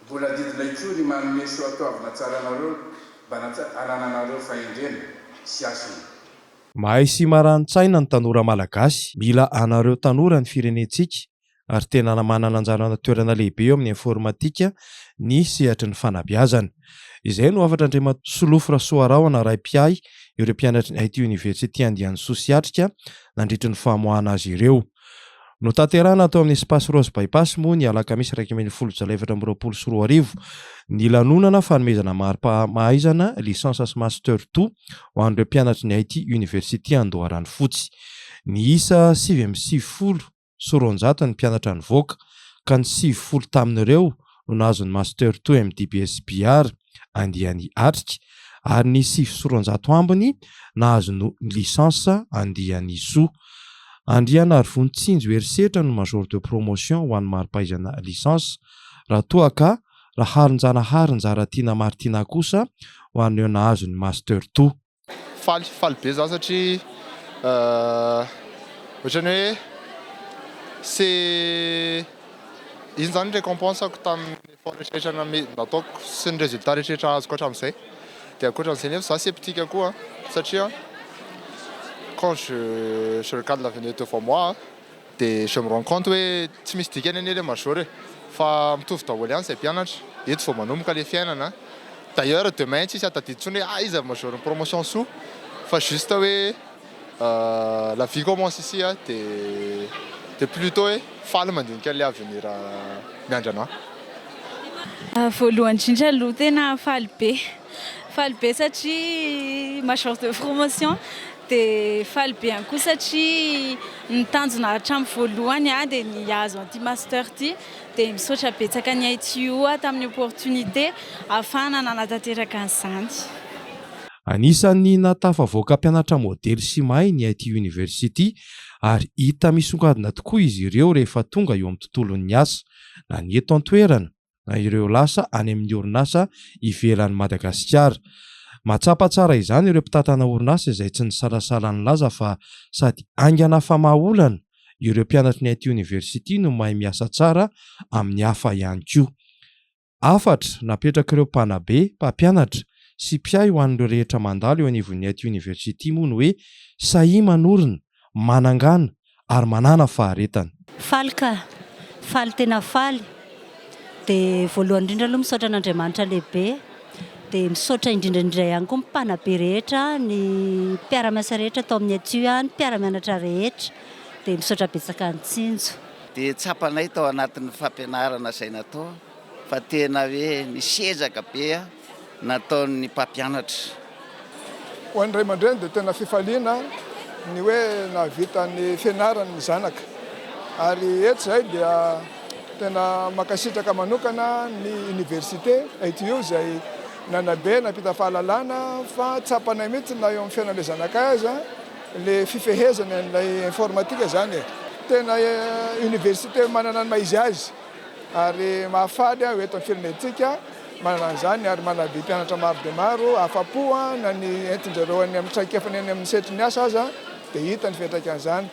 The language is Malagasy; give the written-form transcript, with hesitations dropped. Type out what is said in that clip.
Mbola didina koa ny manome soatoavana tsara anareo mba anananareo fahendrena sy asina. Mahay sy marani-tsaina ny tanora malagasy, mila anareo tanora ny firenentsika ary tena manana anjarana toerana lehibe eo amin'ny informatika ny sehatry ny fanabeazana. Izay no afatra Andriamasolofra Soarahona Raimpiay ireo mpianatry ny IT University Andiany Sosiatrika nandritry ny famoahana azy ireo. Notanterahana atao amin'ny Espace Rose Bypass moa ny alakamisy 1 Jolay 2024 ny lanonana fanomezana marim-pamahaizana licence sy master 2 ho an'ireo mpianatry ny IT University Andoharany Fotsy. Ny isa 750 sy 900 ny mpianatra nivoaka ka ny 70 tamin'ireo no nahazo ny master 2 MDBS-BR Andiany Atrika ary ny 700 ambiny nahazo ny licence Andiany Soa. Andriana ary vonitsinjo herisetra no major de promotion ho an'ny marim-pahaizana licence raha toa ka raha harinjanahary tiana maro tiana kosa ho an'ireo nahazo ny master 2. Faly be za satria ohatrany hoe c'est iny zany récompense-ako tamin'ny effort rehetra nataoko sy ny résultat rehetra azoko hatramin'izay. Dia ankoatran'izay nefa za sceptique koa satria quand je regarde l'avenir devant moi, je me rends compte hoe tsy misy dikany anie le major fa mitovy daholo ihany izay mpianatra. Eto vao manomboka le fiainana. D'ailleurs demain tsisy atadidy intsony hoe iza major ny promotion soa fa juste hoe la vie commence ici de plutôt hoe faly mandinika le avenir miandry anao. Voalohany indrindra aloha tena faly be satria major de promotion dia faly be ihany koa satria nitanjona hatramin'ny voalohany dia nihazo an'ity master ity dia misaotra betsaka ny ITU tamin'ny opportunité ahafahana nanatanteraka an'izany. Anisan'ny natafavoaka mpianatra modely sy mahay ny IT University ary hita misongadina tokoa izy ireo rehefa tonga eo amin'ny tontolon'ny asa na ny eto an-toerana na ireo lasa any amin'ny orinasa ivelan'ny Madagasikara. Matsapa tsara izany ireo mpitantana orinasa izay tsy nisalasala ny laza fa sady aingana famahaolana ireo mpianatry ny IT University no mahay miasa tsara amin'ny hafa ihany koa. Afatra napetraka ireo mpanabe, mpampianatra sy mpiay ho an'ireo rehetra mandalo eo anivon'ny IT University moa no hoe sahy manorina, manangana ary manana faharetana. Faly tena faly. Dia voalohany indrindra aloha misaotra an'Andriamanitra lehibe. Dia misaotra indrindra ihany koa mpanabe rehetra, ny mpiara-miasa rehetra atao amin'ny ITU, ny mpiara-mianatra rehetra. Dia misaotra betsaka antsinjo. Dia tsapanay tao anatin'ny fampianarana izay natao fa tena hoe nisezaka be nataon'ny mpampianatra. Ho an'ny ray aman-dreny dia tena fifaliana ny hoe nahavita ny fianarana ny zanaka. Ary eto izay dia tena makasitraka manokana ny université ITU izay nanabe napita fahalalana fa tsapanay mihitsy na eo amin'ny fiainan'ilay zanaka azy le fifehezany an'ilay informatika zany. Tena université manana ny maizy azy ary mahafaly eto amin'ny firenentsika manana an'izany ary manabe mpianatra maro dia maro afa-po na ny entin-jareo any amin'ny traikefa any amin'ny sehatry ny asa aza dia hita ny fiantraikan'izany.